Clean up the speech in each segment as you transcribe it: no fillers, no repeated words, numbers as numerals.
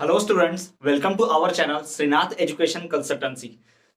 Hello students, welcome to our channel Shrinath education consultancy.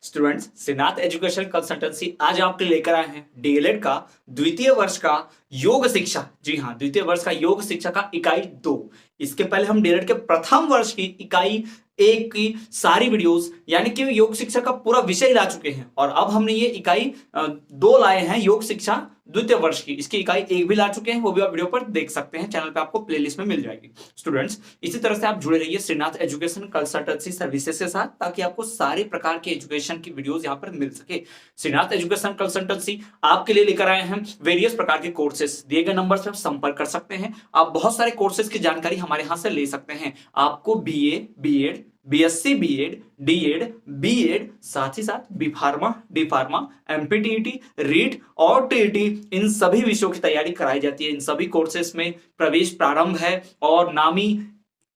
Students, Shrinath education consultancy आज आपके लेकर आए हैं डीएलएड का द्वितीय वर्ष का योग शिक्षा। जी हाँ, द्वितीय वर्ष का योग शिक्षा का इकाई 2। इसके पहले हम डीएलएड के प्रथम वर्ष की इकाई 1 की सारी वीडियोस यानी कि योग शिक्षा का पूरा विषय ला चुके हैं और अब हमने ये इकाई 2 लाए हैं योग शिक्षा द्वितीय वर्ष की। इसकी इकाई 1 भी ला चुके हैं, वो भी आप वीडियो पर देख सकते हैं, चैनल पे आपको प्लेलिस्ट में मिल जाएगी। स्टूडेंट्स, इसी तरह से आप जुड़े रहिए श्रीनाथ एजुकेशन कंसल्टेंसी सर्विसेज के साथ ताकि आपको सारे प्रकार के एजुकेशन की वीडियोस यहाँ पर मिल सके। श्रीनाथ एजुकेशन कंसल्टेंसी आपके लिए लेकर आए हैं वेरियस प्रकार के कोर्सेज। दिए गए नंबर से आप संपर्क कर सकते हैं। आप बहुत सारे कोर्सेज की जानकारी हमारे यहाँ से ले सकते हैं। आपको BA, BEd, BSc, BEd, DEd, BEd, साथ ही साथ B pharma, D pharma, MPTET, REET और टीईटी, इन सभी विषयों की तैयारी कराई जाती है। इन सभी कोर्सेज में प्रवेश प्रारंभ है और नामी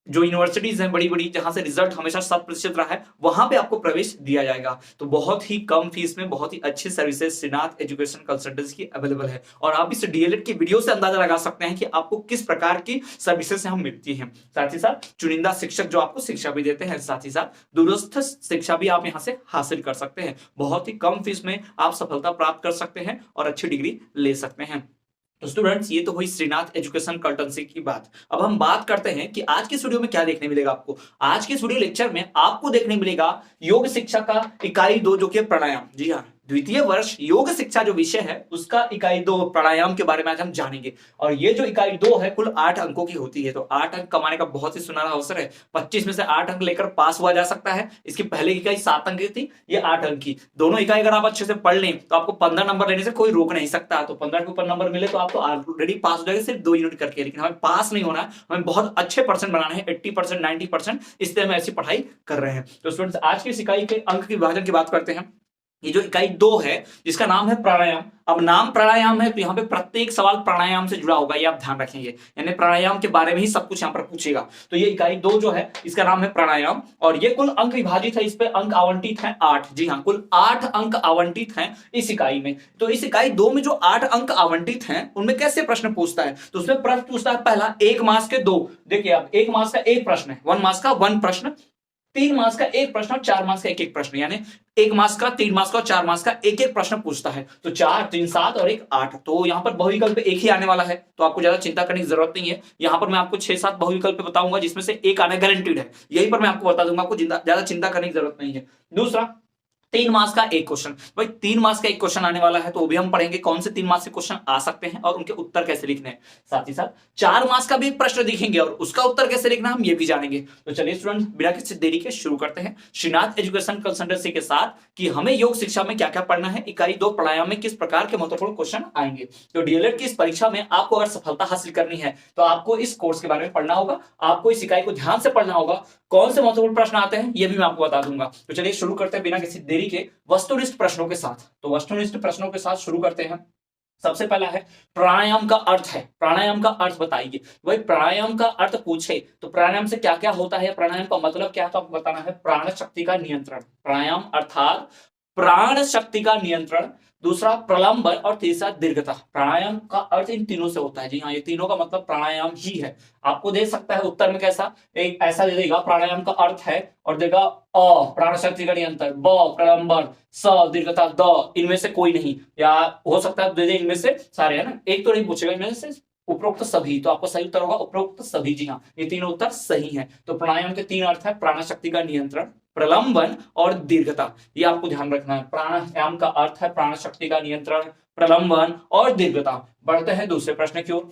जो यूनिवर्सिटीज हैं बड़ी बड़ी, जहां से रिजल्ट हमेशा 100% रहा है, वहां पे आपको प्रवेश दिया जाएगा। तो बहुत ही कम फीस में बहुत ही अच्छी सर्विसेज श्रीनाथ एजुकेशन कंसल्टेंसी की अवेलेबल है और आप इस डीएलएड की वीडियो से अंदाजा लगा सकते हैं कि आपको किस प्रकार की सर्विसेज से हम मिलती हैं। साथ ही साथ चुनिंदा शिक्षक जो आपको शिक्षा भी देते हैं, साथ ही साथ दूरस्थ शिक्षा भी आप यहां से हासिल कर सकते हैं। बहुत ही कम फीस में आप सफलता प्राप्त कर सकते हैं और अच्छी डिग्री ले सकते हैं। तो स्टूडेंट्स, ये तो हुई श्रीनाथ एजुकेशन कंसल्टेंसी की बात। अब हम बात करते हैं कि आज के स्टूडियो में क्या देखने मिलेगा आपको। आज के स्टूडियो लेक्चर में आपको देखने मिलेगा योग शिक्षा का इकाई 2 जो कि प्राणायाम। जी हाँ, द्वितीय वर्ष योग शिक्षा जो विषय है उसका इकाई 2 प्राणायाम के बारे में आज हम जानेंगे। और ये जो इकाई 2 है कुल 8 अंकों की होती है। तो 8 अंक कमाने का बहुत ही सुनहरा अवसर है। 25 में से 8 अंक लेकर पास हुआ जा सकता है। इसकी पहले की इकाई 7 अंक की थी, ये 8 अंक की। दोनों इकाई अगर आप अच्छे से पढ़ लें तो आपको 15 नंबर लेने से कोई रोक नहीं सकता। तो 15 के ऊपर नंबर मिले तो आप तो ऑलरेडी पास हो जाएगा, सिर्फ 2 यूनिट करके। लेकिन हमें पास नहीं होना है, हमें बहुत अच्छे परसेंट बनाने हैं, 80%, 90%, इसलिए हम ऐसी पढ़ाई कर रहे हैं। तो स्टूडेंट्स, आज की इस इकाई के अंक की विभाजन की बात करते हैं। ये जो इकाई 2 है जिसका नाम है प्राणायाम। अब नाम प्राणायाम है तो यहाँ पे प्रत्येक सवाल प्राणायाम से जुड़ा होगा, ये आप ध्यान रखेंगे। यानी प्राणायाम के बारे में ही सब कुछ यहाँ पर पूछेगा। तो ये इकाई 2 जो है इसका नाम है प्राणायाम और ये कुल अंक विभाजित है, इस पे अंक आवंटित है 8। जी हाँ, कुल 8 अंक आवंटित हैं इस इकाई में। तो इस इकाई 2 में जो 8 अंक आवंटित हैं उनमें कैसे प्रश्न पूछता है, तो उसमें प्रश्न पूछता है पहला 1 मार्क्स के 2। देखिए आप, 1 मार्क्स का 1 प्रश्न है, 1 मार्क्स का 1 प्रश्न, 3 मार्क्स का 1 प्रश्न और 4 मार्क्स का 1 प्रश्न। यानी 1 मार्क्स का, 3 मार्क्स का और 4 मार्क्स का 1 प्रश्न पूछता है। तो 4, 3, 7 और 1, 8। तो यहाँ पर बहुविकल्प 1 ही आने वाला है, तो आपको ज्यादा चिंता करने की जरूरत नहीं है। यहाँ पर मैं आपको 6-7 बहुविकल्प बताऊंगा जिसमें से 1 आना गारंटीड है, यही पर मैं आपको बता दूंगा, आपको ज्यादा चिंता करने की जरूरत नहीं है। दूसरा, 3 मार्क्स का 1 क्वेश्चन। भाई 3 मार्क्स का 1 क्वेश्चन आने वाला है, तो वो भी हम पढ़ेंगे कौन से 3 मार्क्स के क्वेश्चन आ सकते हैं और उनके उत्तर कैसे लिखने हैं। साथ ही साथ 4 मार्क्स का भी एक प्रश्न दिखेंगे और उसका उत्तर कैसे लिखना हम ये भी जानेंगे। तो चलिए स्टूडेंट्स, बिना किसी देरी के शुरू करते हैं श्रीनाथ एजुकेशन कंसल्टेंसी के साथ कि हमें योग शिक्षा में क्या क्या पढ़ना है, इकाई 2 प्राणायाम में किस प्रकार के महत्वपूर्ण क्वेश्चन आएंगे। तो डीएलएड की इस परीक्षा में आपको अगर सफलता हासिल करनी है तो आपको इस कोर्स के बारे में पढ़ना होगा, आपको इस इकाई को ध्यान से पढ़ना होगा। कौन से महत्वपूर्ण प्रश्न आते हैं ये भी मैं आपको बता दूंगा। तो चलिए शुरू करते हैं बिना किसी देरी के वस्तुनिष्ठ प्रश्नों के साथ। तो वस्तुनिष्ठ प्रश्नों के साथ शुरू करते हैं। सबसे पहला है प्राणायाम का अर्थ है। प्राणायाम का अर्थ बताइए। वही प्राणायाम का अर्थ पूछे तो प्राणायाम से क्या क्या होता है, प्राणायाम का मतलब क्या है, तो आपको बताना है प्राण शक्ति का नियंत्रण। प्राणायाम अर्थात प्राण शक्ति का नियंत्रण। दूसरा प्रलंबन और तीसरा दीर्घता। प्राणायाम का अर्थ इन तीनों से होता है। जी हाँ, ये तीनों का मतलब प्राणायाम ही है। आपको दे सकता है उत्तर में कैसा, एक ऐसा दे देगा प्राणायाम का अर्थ है और देगा अ प्राण शक्ति का नियंत्रण, ब प्रलंबन, स दीर्घता, द इनमें से कोई नहीं, या हो सकता है दे दे इनमें से सारे, है ना, एक तो नहीं पूछेगा, इनमें से उपरोक्त सभी। तो आपको सही उत्तर होगा उपरोक्त सभी। जी हाँ, ये तीनों उत्तर सही हैं। तो प्राणायाम के 3 अर्थ है, प्राण शक्ति का नियंत्रण, प्रलंबन और दीर्घता। ये आपको ध्यान रखना है। प्राणायाम का अर्थ है प्राण शक्ति का नियंत्रण, प्रलंबन और दीर्घता। बढ़ते हैं दूसरे प्रश्न की ओर।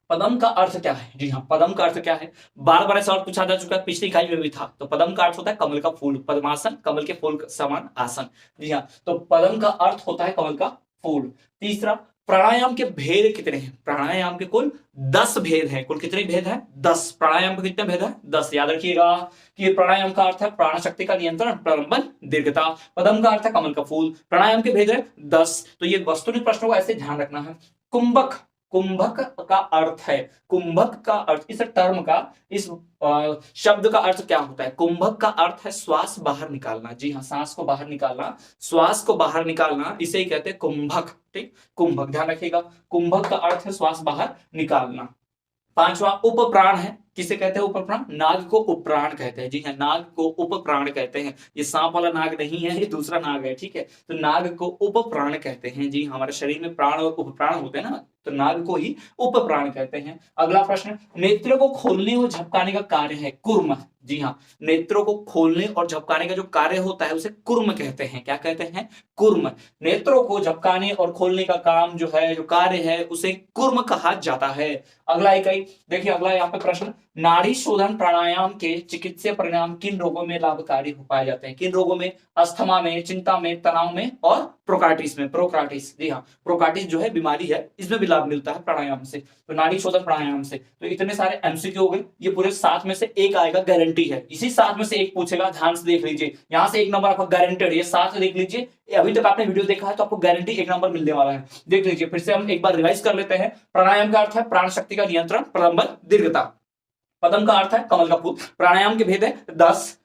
पदम का अर्थ क्या है। जी हाँ, पदम का अर्थ क्या है, बार बार सवाल पूछा जा चुका है, पिछली इकाई में भी था। तो पदम का अर्थ होता है कमल का फूल, पद्मासन, कमल के फूल समान आसन। जी हाँ, तो पदम का अर्थ होता है कमल का फूल। तीसरा, प्राणायाम के भेद कितने हैं। प्राणायाम के कुल 10 भेद हैं। कुल कितने भेद हैं, 10। प्राणायाम के कितने भेद हैं, 10। याद रखिएगा कि प्राणायाम का अर्थ है प्राण शक्ति का नियंत्रण, प्रलंबन, दीर्घता। पदम का अर्थ है कमल का फूल। प्राणायाम के भेद है 10। तो ये वस्तुनिष्ठ प्रश्नों को ऐसे ध्यान रखना है। कुंभक, कुंभक का अर्थ है, कुंभक का अर्थ, इस टर्म का, इस शब्द का अर्थ क्या होता है। कुंभक का अर्थ है श्वास बाहर निकालना। जी हाँ, सांस को बाहर निकालना, श्वास को बाहर निकालना, इसे ही कहते हैं कुंभक। ठीक, कुंभक ध्यान रखिएगा, कुंभक का अर्थ है श्वास बाहर निकालना। 5वां उपप्राण है। किसे कहते हैं उपप्राण? नाग को उपप्राण कहते हैं। जी हाँ, नाग को उपप्राण कहते हैं। ये सांप वाला नाग नहीं है, ये दूसरा नाग है, ठीक है। तो नाग को उपप्राण कहते हैं। जी, हमारे शरीर में प्राण और उपप्राण होते हैं ना, तो नाग को ही उपप्राण कहते हैं। अगला प्रश्न, नेत्रों को खोलने और झपकाने का कार्य है कुर्म। जी हाँ, नेत्रों को खोलने और झपकाने का जो कार्य होता है उसे कुर्म कहते हैं। क्या कहते हैं? कुर्म। नेत्रों को झपकाने और खोलने का काम जो है, जो कार्य है, उसे कुर्म कहा जाता है। अगला इकाई देखिए, अगला यहाँ पे प्रश्न, नाड़ी शोधन प्राणायाम के चिकित्सीय परिणाम किन रोगों में लाभकारी हो पाए जाते हैं? किन रोगों में? अस्थमा में, चिंता में, तनाव में और प्रोक्राइटिस में। प्रोक्राइटिस, जी हाँ, प्रोक्राइटिस जो है बीमारी है, इसमें भी लाभ मिलता है प्राणायाम से। तो नाड़ी शोधन प्राणायाम से। तो इतने सारे एमसीक्यू हो गए, ये पूरे 7 में से एक आएगा, गारंटी है। इसी 7 में से एक पूछेगा, ध्यान से देख लीजिए, यहां से एक नंबर आपका गारंटेड। ये 7 देख लीजिए, अभी तक आपने वीडियो देखा है तो आपको गारंटी एक नंबर मिलने वाला है। देख लीजिए, फिर से हम एक बार रिवाइज कर लेते हैं। प्राणायाम का अर्थ है प्राण शक्ति का नियंत्रण, प्रलंबन, दीर्घता। पदम का अर्थ है कमल का फूल। प्राणायाम के भेद है 10।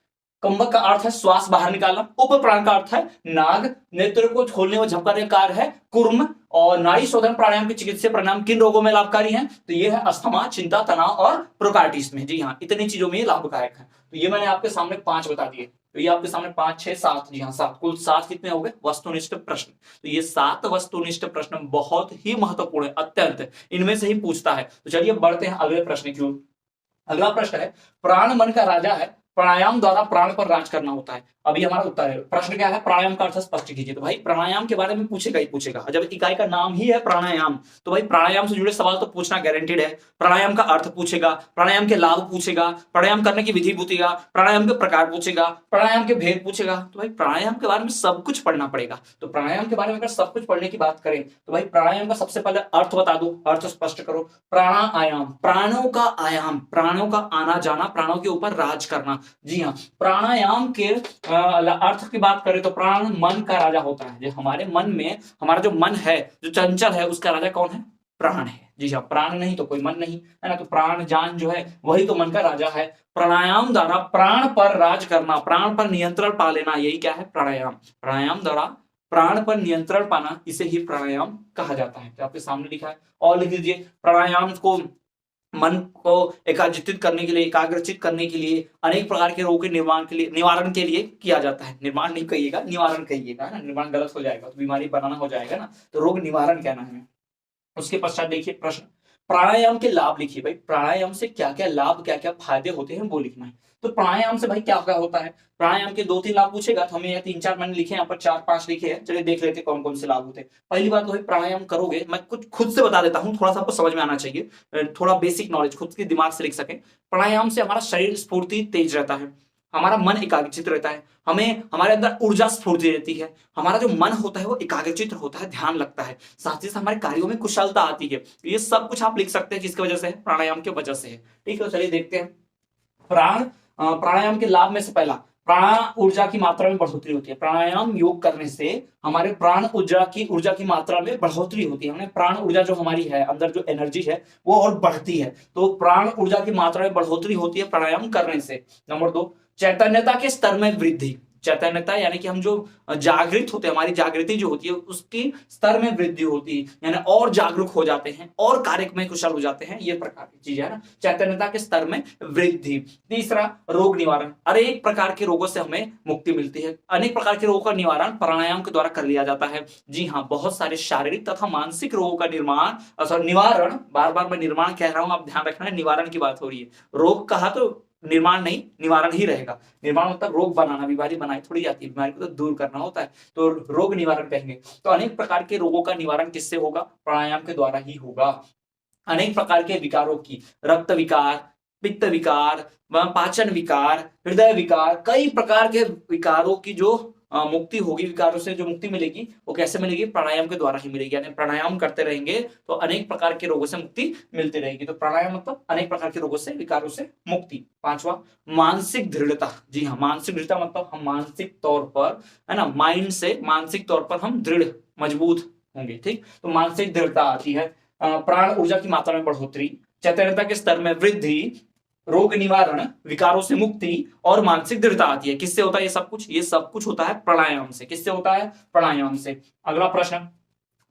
कंबक का अर्थ है श्वास बाहर निकालना। उप प्राण का अर्थ है नाग। नेत्र को खोलने और झपकाने का कार्य है कुर्म। और नाड़ी शोधन प्राणायाम के चिकित्सीय परिणाम किन रोगों में लाभकारी हैं? तो ये है अस्थमा, चिंता, तनाव और प्रोक्राइटिस में। जी हाँ, इतनी चीजों में ये लाभदायक है। तो ये मैंने आपके सामने 5 बता दिए। तो ये आपके सामने 5, 6, 7, जी हाँ 7, कुल 7 कितने हो गए? वस्तुनिष्ठ प्रश्न। तो ये 7 वस्तुनिष्ठ प्रश्न बहुत ही महत्वपूर्ण है, अत्यंत, इनमें से ही पूछता है। तो चलिए बढ़ते हैं अगले प्रश्न की ओर। अगला प्रश्न है, प्राण मन का राजा है, प्राणायाम द्वारा प्राण पर राज करना होता है। अभी हमारा उत्तर है। प्रश्न क्या है? प्राणायाम का अर्थ स्पष्ट कीजिए। तो भाई प्राणायाम के बारे में पूछेगा ही पूछेगा। जब इकाई का नाम ही है प्राणायाम, तो भाई प्राणायाम से जुड़े सवाल तो पूछना गारंटेड है। प्राणायाम का अर्थ पूछेगा, प्राणायाम के लाभ पूछेगा, प्राणायाम करने की विधि पूछेगा, प्राणायाम के प्रकार पूछेगा, प्राणायाम के भेद पूछेगा। तो भाई प्राणायाम के बारे में सब कुछ पढ़ना पड़ेगा। तो प्राणायाम के बारे में अगर सब कुछ पढ़ने की बात करें तो भाई प्राणायाम का सबसे पहले अर्थ बता दो, अर्थ स्पष्ट करो। प्राणायाम, प्राणों का आयाम, प्राणों का आना जाना, प्राणों के ऊपर राज करना। जी हाँ, प्राणायाम के अर्थ की बात करें तो प्राण मन का राजा होता है। जो हमारे मन में, हमारा जो मन है, जो चंचल है, उसका राजा कौन है? प्राण है। जी हाँ, प्राण नहीं तो कोई मन नहीं है ना। तो प्राण जान जो है वही तो मन का राजा है। प्राणायाम द्वारा प्राण पर राज करना, प्राण पर नियंत्रण पा लेना, यही क्या है? प्राणायाम। प्राणायाम द्वारा प्राण पर नियंत्रण पाना, इसे ही प्राणायाम कहा जाता है। तो आपके सामने लिखा है, और लिख लीजिए, प्राणायाम को मन को एकाग्रचित करने के लिए, एकाग्रचित करने के लिए, अनेक प्रकार के रोगों के निर्माण के लिए, निवारण के लिए किया जाता है। निर्माण नहीं कहिएगा, निवारण कहिएगा ना, निर्माण गलत हो जाएगा तो बीमारी बनाना हो जाएगा ना, तो रोग निवारण कहना है। उसके पश्चात देखिए प्रश्न, प्राणायाम के लाभ लिखिए। भाई प्राणायाम से क्या क्या लाभ, क्या क्या फायदे होते हैं वो लिखना है। तो प्राणायाम से भाई क्या क्या होता है? प्राणायाम के 2-3 लाभ पूछेगा तो हमें यहाँ 3-4 मैंने लिखे, यहाँ पर 4-5 लिखे हैं। चलिए देख लेते हैं कौन कौन से लाभ होते हैं। पहली बात तो भाई प्राणायाम करोगे, मैं कुछ खुद से बता देता हूँ, थोड़ा सा आपको समझ में आना चाहिए, थोड़ा बेसिक नॉलेज खुद के दिमाग से लिख सके। प्राणायाम से हमारा शरीर स्फूर्ति तेज रहता है, हमारा मन एकाग्रचित रहता है, हमें हमारे अंदर ऊर्जा स्फूर्ति रहती है, हमारा जो मन होता है वो एकाग्रचित होता है, ध्यान लगता है, साथ ही साथ हमारे कार्यों में कुशलता आती है। ये सब कुछ आप लिख सकते हैं किसकी वजह से है? प्राणायाम की वजह से है। ठीक है, चलिए देखते हैं। प्राणायाम के लाभ में से पहला, प्राण ऊर्जा की मात्रा में बढ़ोतरी होती है। प्राणायाम योग करने से हमारे प्राण ऊर्जा की मात्रा में बढ़ोतरी होती है। हमें प्राण ऊर्जा जो हमारी है, अंदर जो एनर्जी है वो और बढ़ती है। तो प्राण ऊर्जा की मात्रा में बढ़ोतरी होती है प्राणायाम करने से। नंबर 2, चैतन्यता के स्तर में वृद्धि। चैतन्यता यानी कि हम जो जागृत होते हैं, हमारी जागृति जो होती है उसकी स्तर में वृद्धि होती है, यानी और जागरूक हो जाते हैं, और कार्य में कुशल हो जाते हैं। ये प्रकार की चीज है ना, चैतन्यता के स्तर में वृद्धि। तीसरा, रोग निवारण। अनेक प्रकार के रोगों से हमें मुक्ति मिलती है। अनेक प्रकार के रोगों का निवारण प्राणायाम के द्वारा कर लिया जाता है। जी हाँ, बहुत सारे शारीरिक तथा मानसिक रोगों का निवारण, बार बार मैं निर्माण कह रहा हूं, आप ध्यान रखना है, निवारण की बात हो रही है। रोग कहा तो निर्माण नहीं, निवारण ही रहेगा। निर्माण मतलब रोग बनाना, बीमारी बनाई थोड़ी जाती है, बीमारी को तो दूर करना होता है, तो रोग निवारण कहेंगे। तो अनेक प्रकार के रोगों का निवारण किससे होगा? प्राणायाम के द्वारा ही होगा। अनेक प्रकार के विकारों की, रक्त विकार, पित्त विकार, पाचन विकार, हृदय विकार, कई प्रकार के विकारों की जो मुक्ति होगी, विकारों से जो मुक्ति मिलेगी वो कैसे मिलेगी? प्राणायाम के द्वारा ही मिलेगी। यानी प्राणायाम करते रहेंगे तो अनेक प्रकार के रोगों से मुक्ति मिलती रहेगी। तो प्राणायाम मतलब अनेक प्रकार के रोगों से, विकारों से मुक्ति। 5वां, मानसिक दृढ़ता। जी हाँ, मानसिक दृढ़ता मतलब हम मानसिक तौर पर, है ना, माइंड से मानसिक तौर पर हम दृढ़, मजबूत होंगे। ठीक, तो मानसिक दृढ़ता आती है। प्राण ऊर्जा की मात्रा में बढ़ोतरी, चैतन्यता के स्तर में वृद्धि, रोग निवारण, विकारों से मुक्ति और मानसिक दृढ़ता आती है। किससे होता है ये सब कुछ? ये सब कुछ होता है प्राणायाम से। किससे होता है? प्राणायाम से। अगला प्रश्न,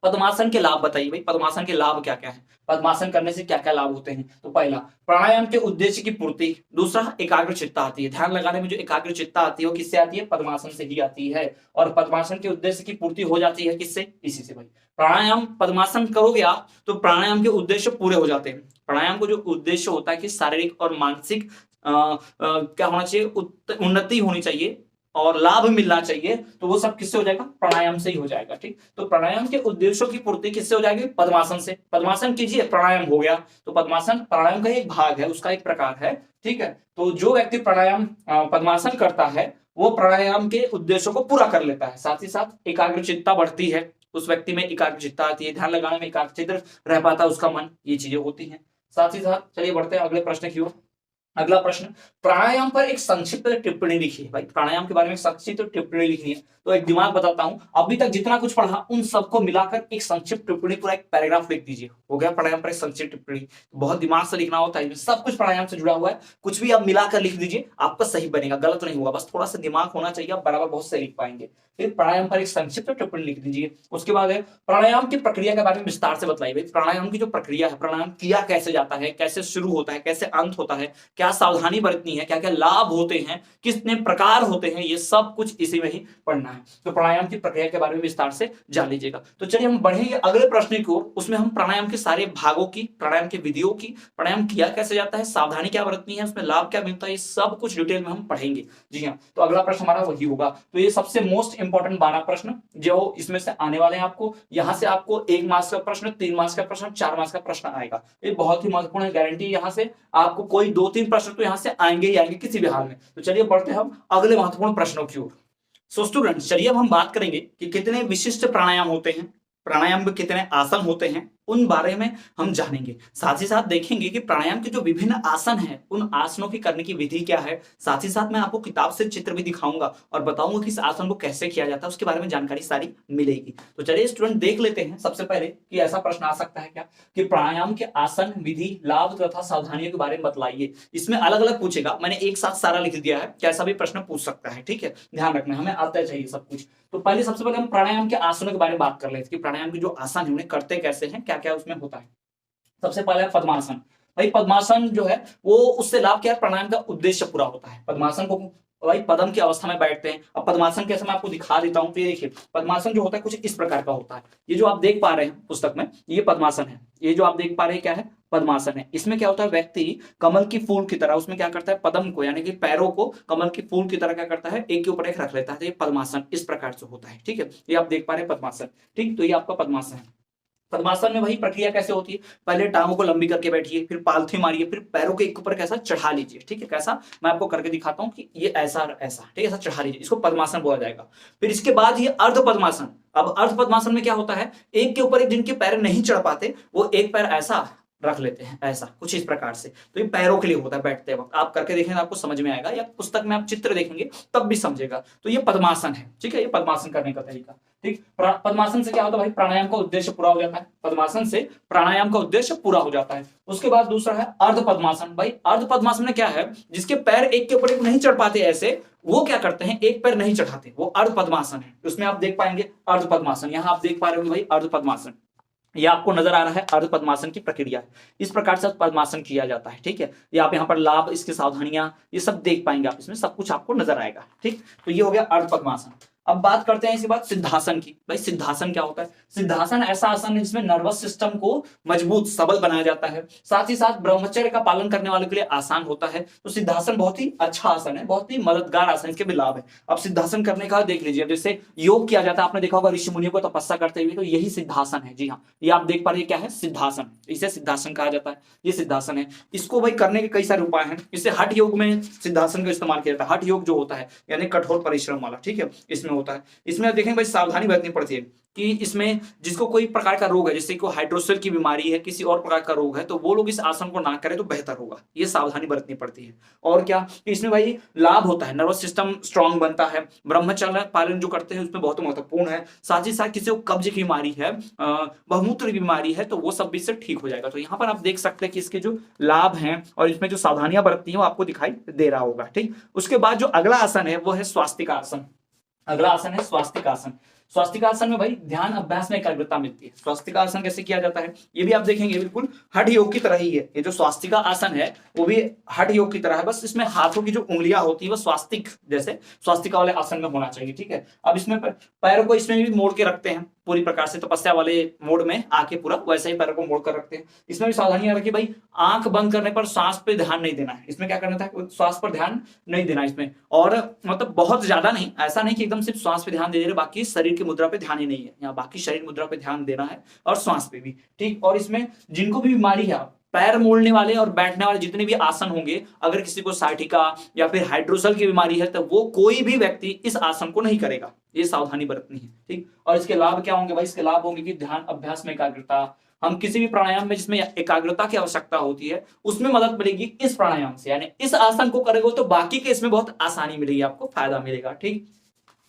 पद्मासन के लाभ बताइए भाई, पद्मासन के लाभ क्या क्या है, पद्मासन करने से क्या क्या लाभ होते हैं। तो पहला, प्राणायाम के उद्देश्य की पूर्ति। दूसरा, एकाग्रचित्ता आती है। ध्यान लगाने में जो एकाग्रचित्ता आती है वो किससे आती है, पद्मासन से ही आती है। और पद्मासन के उद्देश्य की पूर्ति हो जाती है किससे, इसी से भाई। प्राणायाम पद्मासन करोगे आप तो प्राणायाम के उद्देश्य पूरे हो जाते हैं। प्राणायाम को जो उद्देश्य होता है कि शारीरिक और मानसिक क्या होना चाहिए, उन्नति होनी चाहिए और लाभ मिलना चाहिए, तो वो सब किससे हो जाएगा, प्राणायाम से ही हो जाएगा। ठीक, तो प्राणायाम के उद्देश्यों की पूर्ति किससे हो जाएगी, पद्मासन से। पद्मासन कीजिए, प्राणायाम हो गया। तो पद्मासन प्राणायाम का एक भाग है, उसका एक प्रकार है। ठीक है, तो जो व्यक्ति प्राणायाम पद्मासन करता है वो प्राणायाम के उद्देश्यों को पूरा कर लेता है। साथ ही साथ एकाग्रचित्ता बढ़ती है, उस व्यक्ति में एकाग्रचित्ता आती है, ध्यान लगाने में एकाग्रचित रह पाता है उसका मन, ये चीजें होती हैं। साथ ही साथ चलिए बढ़ते हैं अगले प्रश्न की ओर। अगला प्रश्न, प्राणायाम पर एक संक्षिप्त टिप्पणी लिखिए। भाई प्राणायाम के बारे में संक्षिप्त टिप्पणी लिखनी है, तो एक दिमाग बताता हूं, अभी तक जितना कुछ पढ़ा उन सबको मिलाकर एक संक्षिप्त टिप्पणी, पूरा एक पैराग्राफ लिख दीजिए। हो गया प्राणायाम पर एक संक्षिप्त टिप्पणी। बहुत दिमाग से लिखना होता है, सब कुछ प्राणायाम से जुड़ा हुआ है, कुछ भी आप मिलाकर लिख दीजिए, आपका सही बनेगा, गलत नहीं होगा। बस थोड़ा सा दिमाग होना चाहिए, आप बराबर बहुत सही लिख पाएंगे। फिर प्राणायाम पर एक संक्षिप्त टिप्पणी लिख दीजिए। उसके बाद है प्राणायाम की प्रक्रिया के बारे में विस्तार से बताइए। भाई प्राणायाम की जो प्रक्रिया है, प्राणायाम किया कैसे जाता है, कैसे शुरू होता है, कैसे अंत होता है, क्या सावधानी बरतनी है, क्या क्या लाभ होते हैं, कितने प्रकार होते हैं, ये सब कुछ इसी में ही पढ़ना है। तो प्राणायाम की प्रक्रिया के बारे में विस्तार से जान लीजिएगा। तो चलिए हम बढ़ेंगे अगले प्रश्न की ओर। उसमें हम प्राणायाम के सारे भागों की, प्राणायाम के विधियों की, प्राणायाम किया कैसे जाता है, सावधानी क्या बरतनी है, उसमें लाभ क्या मिलता है, ये सब कुछ डिटेल में हम पढ़ेंगे। जी हाँ, तो अगला प्रश्न हमारा वही होगा। तो ये सबसे मोस्ट इंपॉर्टेंट 12 प्रश्न जो इसमें से आने वाले हैं आपको। यहां से आपको 1 मार्क्स का प्रश्न, 3 मार्क्स का प्रश्न, 4 मार्क्स का प्रश्न आएगा। ये बहुत ही महत्वपूर्ण है, गारंटी यहां से आपको कोई 2-3 प्रश्न तो यहां से आएंगे ही आएंगे किसी भी हाल में। तो चलिए बढ़ते हैं हम अगले महत्वपूर्ण प्रश्नों की ओर। सो स्टूडेंट्स, चलिए अब हम बात करेंगे कि कितने विशिष्ट प्राणायाम होते हैं, प्राणायाम में कितने आसन होते हैं, उन बारे में हम जानेंगे। साथ ही साथ देखेंगे कि प्राणायाम के जो विभिन्न आसन हैं, उन आसनों की करने की विधि क्या है। साथ ही साथ मैं आपको किताब से चित्र भी दिखाऊंगा और बताऊंगा कि इस आसन को कैसे किया जाता है, उसके बारे में जानकारी सारी मिलेगी। तो चलिए स्टूडेंट देख लेते हैं सबसे पहले कि ऐसा प्रश्न आ सकता है क्या कि प्राणायाम के आसन, विधि, लाभ तथा सावधानियों के बारे में बतलाइए। इसमें अलग अलग पूछेगा, मैंने एक साथ सारा लिख दिया है, कैसा भी प्रश्न पूछ सकता है। ठीक है, ध्यान रखना, हमें आता चाहिए सब कुछ। तो पहले सबसे पहले हम प्राणायाम के आसनों के बारे में बात कर लेते हैं कि प्राणायाम के जो आसन है उन्हें करते कैसे हैं, क्या क्या उसमें होता है। सबसे पहले पद्मासन। भाई पद्मासन जो है वो, उससे लाभ क्या है, प्राणायाम का उद्देश्य पूरा होता है। पद्मासन को भाई पद्म की अवस्था में बैठते हैं। अब पद्मासन कैसे मैं आपको दिखा देता हूं। तो ये देखिए, पद्मासन जो होता है कुछ इस प्रकार का होता है। ये जो आप देख पा रहे हैं पुस्तक में, ये पद्मासन है। ये जो आप देख पा रहे हैं क्या है, पद्मासन है। इसमें क्या होता है, व्यक्ति कमल की फूल की तरह उसमें क्या करता है, पद्म को यानी कि पैरों को कमल की फूल की तरह क्या करता है, एक के ऊपर एक रख लेता है। तो ये पद्मासन इस प्रकार से होता है। ठीक है, ये आप देख पा रहे हैं पद्मासन। ठीक, तो ये आपका पद्मासन है। पद्मासन में वही प्रक्रिया कैसे होती है, पहले टांगों को लंबी करके बैठिए, फिर पालथी मारिए, फिर पैरों के एक ऊपर कैसा चढ़ा लीजिए। ठीक है, कैसा मैं आपको करके दिखाता हूं कि ये ऐसा ऐसा, ठीक है, ऐसा चढ़ा लीजिए, इसको पद्मासन बोला जाएगा। फिर इसके बाद ये अर्ध पद्मासन। अब अर्ध पद्मासन में क्या होता है, एक के ऊपर एक जिनके पैर नहीं चढ़ पाते वो एक पैर ऐसा रख लेते हैं, ऐसा कुछ इस प्रकार से। तो ये पैरों के लिए होता है, बैठते वक्त आप करके देखेंगे आपको समझ में आएगा, या पुस्तक में आप चित्र देखेंगे तब भी समझेगा। तो ये पद्मासन है। ठीक है, ये पद्मासन करने का तरीका। ठीक, पद्मासन से क्या होता है भाई, प्राणायाम का उद्देश्य पूरा हो जाता है। पद्मासन से प्राणायाम का उद्देश्य पूरा हो जाता है। उसके बाद दूसरा है अर्ध पद्मासन। भाई अर्ध पद्मासन में क्या है, जिसके पैर एक के ऊपर एक नहीं चढ़ पाते ऐसे, वो क्या करते हैं, एक पैर नहीं चढ़ाते, वो अर्ध पद्मासन है। उसमें आप देख पाएंगे अर्ध पद्मासन, यहां आप देख पा रहे हो भाई अर्ध पद्मासन, ये आपको नजर आ रहा है अर्ध पद्मासन की प्रक्रिया है। इस प्रकार से पद्मासन किया जाता है। ठीक है, ये आप यहाँ पर लाभ, इसकी सावधानियां, ये सब देख पाएंगे आप, इसमें सब कुछ आपको नजर आएगा। ठीक, तो ये हो गया अर्ध पद्मासन। अब बात करते हैं इसके बाद सिद्धासन की। भाई सिद्धासन क्या होता है, सिद्धासन ऐसा आसन है जिसमें नर्वस सिस्टम को मजबूत सबल बनाया जाता है, साथ ही साथ ब्रह्मचर्य का पालन करने वालों के लिए आसान होता है। तो सिद्धासन बहुत ही अच्छा आसन है, बहुत ही मददगार आसन, इसके भी लाभ है। अब सिद्धासन करने का देख लीजिए, जैसे योग किया जाता है, आपने देखा होगा ऋषि मुनियों को तपस्या करते हुए, तो यही सिद्धासन है। जी हाँ, ये आप देख पा रहे हैं क्या है, सिद्धासन, इसे सिद्धासन कहा जाता है। ये सिद्धासन है, इसको भाई करने के कई सारे उपाय हैं। इससे हठ योग में सिद्धासन का इस्तेमाल किया जाता है। हठ योग जो होता है यानी कठोर परिश्रम वाला, ठीक है, इसमें होता है। इसमें आप देखेंगे भाई सावधानी बरतनी पड़ती है कि इसमें जिसको कोई प्रकार का रोग है, जैसे को हाइड्रोसेल की बीमारी है, किसी और प्रकार का रोग है, तो वो लोग इस आसन को ना करें तो बेहतर होगा। ये सावधानी बरतनी पड़ती है। और क्या, इसमें भाई लाभ होता है, नर्वस सिस्टम स्ट्रांग बनता है, ब्रह्मचर्य पालन जो करते हैं उसमें बहुत महत्वपूर्ण है। साथ ही साथ किसी को कब्ज की बीमारी है, बहुमूत्र की बीमारी है, तो वो सब भी इससे ठीक हो जाएगा। तो यहाँ पर आप देख सकते हैं कि इसके जो लाभ हैं और इसमें जो सावधानियां बरतती हैं वो आपको दिखाई दे रहा होगा। ठीक, उसके बाद जो अगला आसन है वो है स्वास्तिक आसन। अगला आसन है स्वास्तिक आसन। स्वास्तिकासन में भाई ध्यान अभ्यास में एकाग्रता मिलती है। स्वास्तिकासन कैसे किया जाता है ये भी आप देखेंगे, बिल्कुल हठ योग की तरह ही है। ये जो स्वास्तिका आसन है वो भी हठ योग की तरह है, बस इसमें हाथों की जो उंगलियां होती है वो स्वास्तिक जैसे स्वास्तिका वाले आसन में होना चाहिए, ठीक है। अब इसमें पैरों को इसमें भी मोड़ के रखते हैं पूरी प्रकार से, तपस्या वाले मोड में आके पूरा वैसे ही पैरों को मोड़ कर रखते हैं। इसमें भी सावधानियां रखिए भाई, आंख बंद करने पर सांस पे ध्यान नहीं देना है। इसमें क्या करना था, श्वास पर ध्यान नहीं देना इसमें, और मतलब बहुत ज्यादा नहीं, ऐसा नहीं कि एकदम सिर्फ श्वास पे ध्यान दे रहे, बाकी शरीर की मुद्रा पे ध्यान ही नहीं है, यहाँ बाकी शरीर मुद्रा पे ध्यान देना है और श्वास पे भी, ठीक। और इसमें जिनको भी बीमारी है, पैर मोड़ने वाले और बैठने वाले जितने भी आसन होंगे, अगर किसी को साइटिका या फिर हाइड्रोसल की बीमारी है तो वो कोई भी व्यक्ति इस आसन को नहीं करेगा, ये सावधानी बरतनी है, ठीक। और इसके लाभ क्या होंगे भाई, इसके लाभ होंगे कि ध्यान अभ्यास में एकाग्रता, हम किसी भी प्राणायाम में जिसमें एकाग्रता की आवश्यकता होती है उसमें मदद मिलेगी इस प्राणायाम से, यानी इस आसन को करेंगे तो बाकी के इसमें बहुत आसानी मिलेगी, आपको फायदा मिलेगा, ठीक।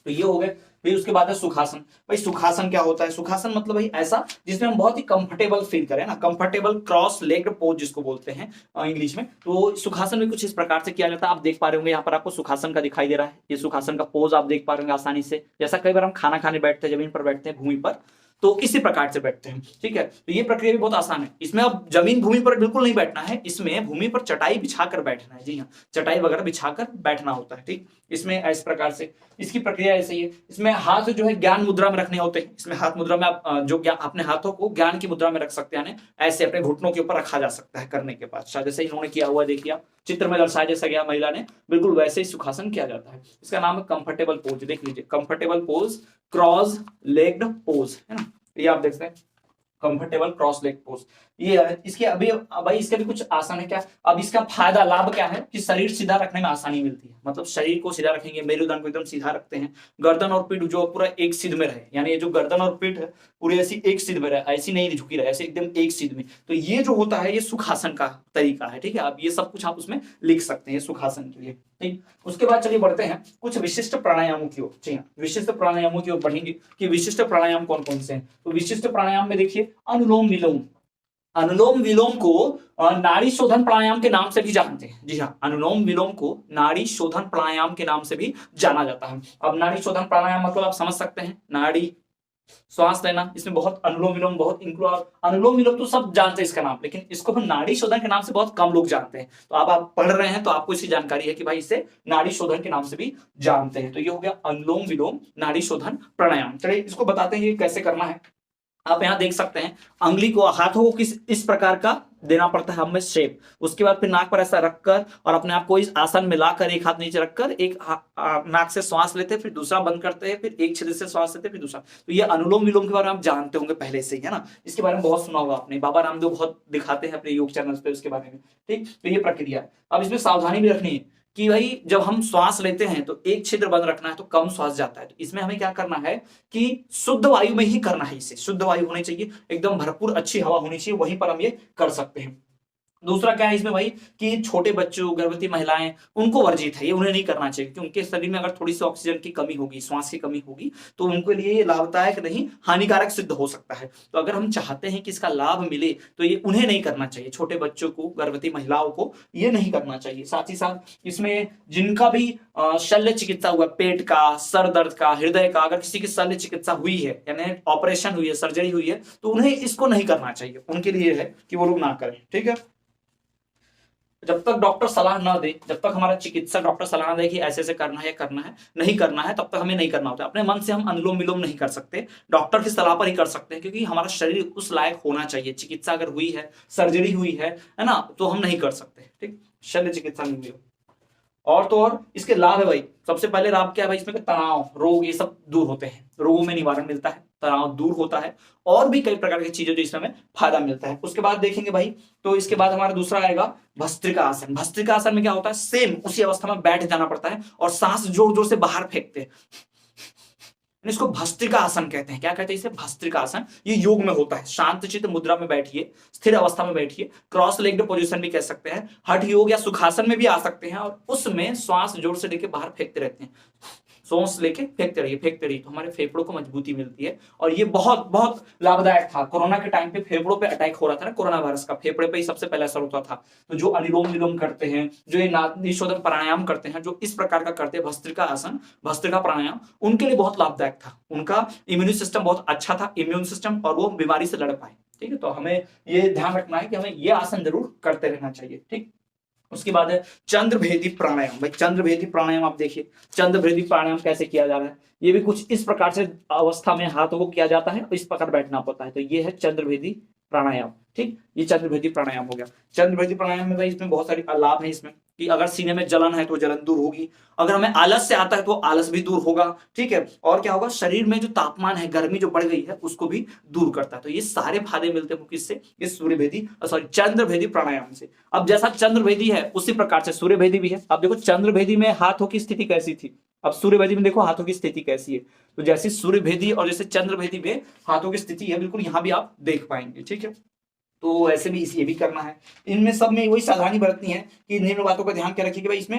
तो ये हो गए। फिर उसके बाद है सुखासन। भाई सुखासन क्या होता है, सुखासन मतलब भाई ऐसा जिसमें हम बहुत ही कंफर्टेबल फील करें ना, कंफर्टेबल क्रॉस लेग्ड पोज जिसको बोलते हैं इंग्लिश में। तो सुखासन में कुछ इस प्रकार से किया जाता है, आप देख पा रहे होंगे यहाँ पर आपको सुखासन का दिखाई दे रहा है, ये सुखासन का पोज आप देख पा रहे होंगे आसानी से, जैसा कई बार हम खाना खाने बैठते हैं जमीन पर बैठते हैं भूमि पर, तो इसी प्रकार से बैठते हैं, ठीक है। तो ये प्रक्रिया भी बहुत आसान है। इसमें अब जमीन भूमि पर बिल्कुल नहीं बैठना है, इसमें भूमि पर चटाई बिछाकर बैठना है, जी हाँ, चटाई वगैरह बिछाकर बैठना होता है, ठीक। इसमें इस प्रकार से इसकी प्रक्रिया ऐसे ही है। इसमें हाथ जो है ज्ञान मुद्रा में रखने होते हैं, इसमें हाथ मुद्रा में आप जो अपने हाथों को ज्ञान की मुद्रा में रख सकते हैं, ऐसे अपने घुटनों के ऊपर रखा जा सकता है करने के बाद, जैसे इन्होंने किया हुआ देखिए चित्र में दर्शाया जैसा गया महिला ने, बिल्कुल वैसे ही सुखासन किया जाता है। इसका नाम है कंफर्टेबल पोज, देख लीजिए comfortable pose, cross legged pose, है ना, ये आप देखते हैं कंफर्टेबल क्रॉस लेग पोज, ये है। इसके अभी भाई इसके भी कुछ आसान है क्या, अब इसका फायदा लाभ क्या है कि शरीर सीधा रखने में आसानी मिलती है, मतलब शरीर को सीधा रखेंगे, मेरुदंड को एकदम सीधा रखते हैं, गर्दन और पीठ जो पूरा एक सीध में रहे, यानी ये जो गर्दन और पीठ है पूरी ऐसी एक सीध में रहे, ऐसी नहीं झुकी रहे, ऐसे एकदम एक सीध में। तो ये जो होता है ये सुखासन का तरीका है, ठीक है। अब ये सब कुछ आप उसमें लिख सकते हैं सुखासन के लिए, ठीक। उसके बाद चलिए बढ़ते हैं कुछ विशिष्ट प्राणायामों की ओर, ठीक है, विशिष्ट प्राणायामों की ओर बढ़ेंगे कि विशिष्ट प्राणायाम कौन कौन से हैं। तो विशिष्ट प्राणायाम में देखिए अनुलोम विलोम, अनुलोम विलोम को नाड़ी शोधन प्राणायाम के नाम से भी जानते हैं, जी हाँ, अनुलोम विलोम को नाड़ी शोधन प्राणायाम के नाम से भी जाना जाता है। अब नाड़ी शोधन प्राणायाम मतलब आप समझ सकते हैं, नाड़ी श्वास लेना, इसमें बहुत अनुलोम विलोम बहुत अनुलोम विलोम तो सब जानते हैं इसका नाम, लेकिन इसको हम नाड़ी शोधन के नाम से बहुत कम लोग जानते हैं। तो आप पढ़ रहे हैं तो आपको इसकी जानकारी है कि भाई इसे नाड़ी शोधन के नाम से भी जानते हैं। तो ये हो गया अनुलोम विलोम नाड़ी शोधन प्राणायाम। चलिए इसको बताते हैं ये कैसे करना है। आप यहां देख सकते हैं अंगुली को, हाथों को किस इस प्रकार का देना पड़ता है हमें शेप, उसके बाद फिर नाक पर ऐसा रखकर और अपने आप को इस आसन में लाकर एक हाथ नीचे रखकर एक नाक से श्वास लेते हैं, फिर दूसरा बंद करते हैं, फिर एक छिद्र से श्वास लेते हैं, फिर दूसरा। तो ये अनुलोम विलोम के बारे में आप जानते होंगे पहले से ही, है ना, इसके बारे में बहुत सुना होगा आपने, बाबा रामदेव बहुत दिखाते हैं अपने योग चैनल पे उसके बारे में, ठीक। तो ये प्रक्रिया है। अब इसमें सावधानी भी रखनी है कि भाई जब हम श्वास लेते हैं तो एक छिद्र बंद रखना है तो कम श्वास जाता है। तो इसमें हमें क्या करना है कि शुद्ध वायु में ही करना है, इसे शुद्ध वायु होनी चाहिए, एकदम भरपूर अच्छी हवा होनी चाहिए, वहीं पर हम ये कर सकते हैं। दूसरा क्या है इसमें भाई कि छोटे बच्चों, गर्भवती महिलाएं, उनको वर्जित है, ये उन्हें नहीं करना चाहिए क्योंकि उनके शरीर में अगर थोड़ी सी ऑक्सीजन की कमी होगी, श्वास की कमी होगी तो उनके लिए ये लाभदायक नहीं हानिकारक सिद्ध हो सकता है। तो अगर हम चाहते हैं कि इसका लाभ मिले तो ये उन्हें नहीं करना चाहिए, छोटे बच्चों को, गर्भवती महिलाओं को ये नहीं करना चाहिए। साथ ही साथ इसमें जिनका भी शल्य चिकित्सा हुआ, पेट का, सर दर्द का, हृदय का, अगर किसी की शल्य चिकित्सा हुई है यानी ऑपरेशन हुई है, सर्जरी हुई है, तो उन्हें इसको नहीं करना चाहिए, उनके लिए है कि वो लोग ना करें, ठीक है। जब तक डॉक्टर सलाह ना दे, जब तक हमारा चिकित्सक डॉक्टर सलाह ना दे कि ऐसे ऐसे करना है, करना है, नहीं करना है, तब तक हमें नहीं करना होता है। अपने मन से हम अनुलोम विलोम नहीं कर सकते, डॉक्टर की सलाह पर ही कर सकते हैं क्योंकि हमारा शरीर उस लायक होना चाहिए। चिकित्सा अगर हुई है, सर्जरी हुई है ना, तो हम नहीं कर सकते, ठीक, शल्य चिकित्सा नहीं हुई। और तो और इसके लाभ है भाई, सबसे पहले लाभ क्या है भाई इसमें, तनाव, रोग, ये सब दूर होते हैं, रोगों में निवारण मिलता है, तनाव दूर होता है, और भी कई प्रकार की चीजें जो इसमें हमें फायदा मिलता है। उसके बाद देखेंगे भाई, तो इसके बाद हमारा दूसरा आएगा भस्त्रिका आसन। भस्त्रिका आसन में क्या होता है, सेम उसी अवस्था में बैठ जाना पड़ता है और सांस जोर जोर से बाहर फेंकते हैं, इसको भस्त्रिका आसन कहते हैं। क्या कहते हैं इसे, भस्त्रिका आसन। ये योग में होता है, शांत चित्त मुद्रा में बैठिए, स्थिर अवस्था में बैठिए, क्रॉस लेग्ड पोजीशन भी कह सकते हैं, हठ योग या सुखासन में भी आ सकते हैं, और उसमें श्वास जोर से लेके बाहर फेंकते रहते हैं, सांस लेके फेंकते रहिए, तो हमारे फेफड़ों को मजबूती मिलती है। और ये बहुत बहुत लाभदायक था। कोरोना के टाइम पे फेफड़ों पे अटैक हो रहा था ना, कोरोना वायरस का फेफड़े पे ही सबसे पहले असर होता था। तो जो अनुलोम विलोम करते हैं, जो ये नाड़ी शोधन प्राणायाम करते हैं, जो इस प्रकार का करते हैं भस्त्रिका आसन, भस्त्रिका प्राणायाम, उनके लिए बहुत लाभदायक था। उनका इम्यून सिस्टम बहुत अच्छा था, इम्यून सिस्टम, और वो बीमारी से लड़ पाए। ठीक है, तो हमें ये ध्यान रखना है कि हमें ये आसन जरूर करते रहना चाहिए। ठीक, उसके बाद है चंद्रभेदी प्राणायाम। भाई चंद्रभेदी प्राणायाम आप देखिए, चंद्रभेदी प्राणायाम कैसे किया जा रहा है। ये भी कुछ इस प्रकार से अवस्था में हाथों को किया जाता है और इस प्रकार बैठना पड़ता है। तो ये है चंद्रभेदी प्राणायाम। ठीक, ये चंद्रभेदी प्राणायाम हो गया। चंद्रभेदी प्राणायाम में भाई इसमें बहुत सारे लाभ है इसमें, कि अगर सीने में जलन है तो जलन दूर होगी, अगर हमें आलस से आता है तो आलस भी दूर होगा। ठीक है, और क्या होगा, शरीर में जो तापमान है, गर्मी जो बढ़ गई है, उसको भी दूर करता है। तो ये सारे फायदे मिलते हैं किससे, इस सूर्यभेदी सॉरी चंद्रभेदी प्राणायाम से। अब जैसा चंद्रभेदी है उसी प्रकार से सूर्यभेदी भी है। अब देखो चंद्रभेदी में हाथों की स्थिति कैसी थी, अब सूर्यभेदी में देखो हाथों की स्थिति कैसी है। तो जैसी सूर्यभेदी और जैसे चंद्रभेदी में हाथों की स्थिति है, बिल्कुल यहां भी आप देख पाएंगे। ठीक है, तो ऐसे भी ये भी करना है। इनमें सब में वही सावधानी बरतनी है कि निम्न बातों का ध्यान क्या रखिए कि भाई इसमें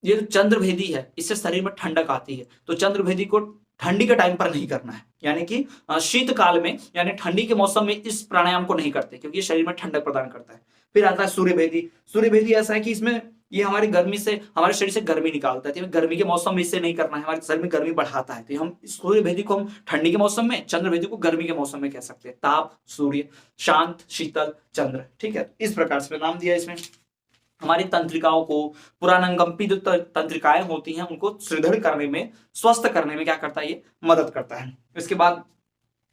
ये जो चंद्रभेदी है इससे शरीर में ठंडक आती है। तो चंद्रभेदी को ठंडी के टाइम पर नहीं करना है, यानी कि शीतकाल में, यानी ठंडी के मौसम में इस प्राणायाम को नहीं करते, क्योंकि ये शरीर में ठंडक प्रदान करता है। फिर आता है सूर्यभेदी। सूर्यभेदी ऐसा है कि इसमें ये हमारी गर्मी से, हमारे शरीर से गर्मी निकालता है। तो गर्मी के मौसम में इससे नहीं करना है, हमारे शरीर में गर्मी बढ़ाता है। तो हम सूर्यभेदी को हम ठंडी के मौसम में, चंद्रभेदी को गर्मी के मौसम में कह सकते हैं। ताप सूर्य, शांत शीतल चंद्र। ठीक है, इस प्रकार से नाम दिया इसमें। हमारी तंत्रिकाओं को, पुराणंगम्पी जो तंत्रिकाएं होती हैं, उनको सुदृढ़ करने में, स्वस्थ करने में क्या करता है, ये मदद करता है। इसके बाद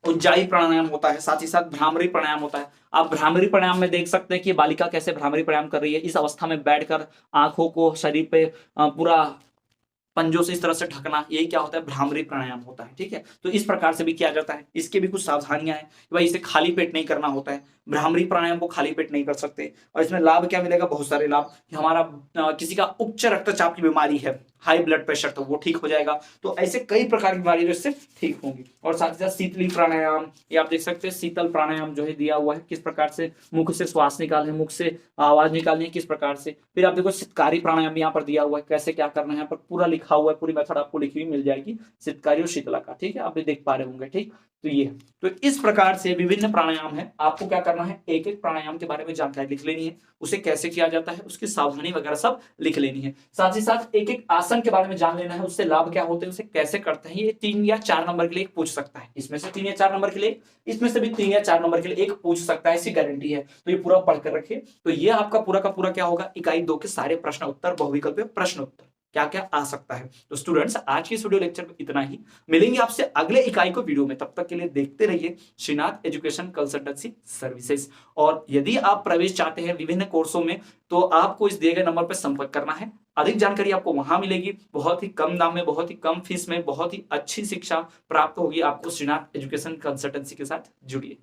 उज्जाई प्राणायाम होता है, साथ ही साथ भ्रामरी प्राणायाम होता है। आप भ्रामरी प्राणायाम में देख सकते हैं कि बालिका कैसे भ्रामरी प्राणायाम कर रही है। इस अवस्था में बैठकर आंखों को शरीर पे पूरा पंजों से इस तरह से ढकना, यही क्या होता है, भ्रामरी प्राणायाम होता है। ठीक है, तो इस प्रकार से भी किया जाता है। इसके भी कुछ सावधानियां हैं कि भाई इसे खाली पेट नहीं करना होता है, भ्रामरी प्राणायाम को खाली पेट नहीं कर सकते। और इसमें लाभ क्या मिलेगा, बहुत सारे लाभ, कि हमारा किसी का उच्च रक्तचाप की बीमारी है, हाई ब्लड प्रेशर, तो वो ठीक हो जाएगा। तो ऐसे कई प्रकार की बीमारी जो इससे ठीक होंगी। और साथ ही साथ शीतली प्राणायाम, ये आप देख सकते हैं, शीतल प्राणायाम जो है दिया हुआ है, किस प्रकार से मुख से श्वास निकालना है, मुख से आवाज निकालनी है, किस प्रकार से। फिर आप देखो शीतकारी प्राणायाम यहाँ पर दिया हुआ है, कैसे क्या करना है, यहाँ पर पूरा लिखा हुआ है, पूरी मेथड आपको लिखी हुई मिल जाएगी, शीतकारी और शीतला का। ठीक है, आप भी देख पा रहे होंगे। ठीक, तो ये है। तो इस प्रकार से विभिन्न प्राणायाम है। आपको क्या करना है, एक एक प्राणायाम के बारे में जानकारी लिख लेनी है, उसे कैसे किया जाता है, उसकी सावधानी वगैरह सब लिख लेनी है। साथ ही साथ एक एक आसन के बारे में जान लेना है, उससे लाभ क्या होते हैं, उसे कैसे करते हैं। ये 3 या 4 नंबर के लिए पूछ सकता है, इसमें से 3 या 4 नंबर के लिए, इसमें से भी 3 या 4 नंबर के लिए एक पूछ सकता है, ऐसी गारंटी है। तो ये पूरा पढ़कर रखिए। तो ये आपका पूरा का पूरा क्या होगा, इकाई 2 के सारे प्रश्न उत्तर, बहुविकल्पीय प्रश्न उत्तर क्या क्या आ सकता है। तो स्टूडेंट्स, आज की इस वीडियो लेक्चर में इतना ही। मिलेंगे आपसे अगले इकाई को वीडियो में, तब तक के लिए देखते रहिए श्रीनाथ एजुकेशन कंसल्टेंसी सर्विसेज। और यदि आप प्रवेश चाहते हैं विभिन्न कोर्सों में, तो आपको इस दिए गए नंबर पर संपर्क करना है। अधिक जानकारी आपको वहां मिलेगी, बहुत ही कम दाम में, बहुत ही कम फीस में, बहुत ही अच्छी शिक्षा प्राप्त होगी आपको। श्रीनाथ एजुकेशन कंसल्टेंसी के साथ जुड़िए।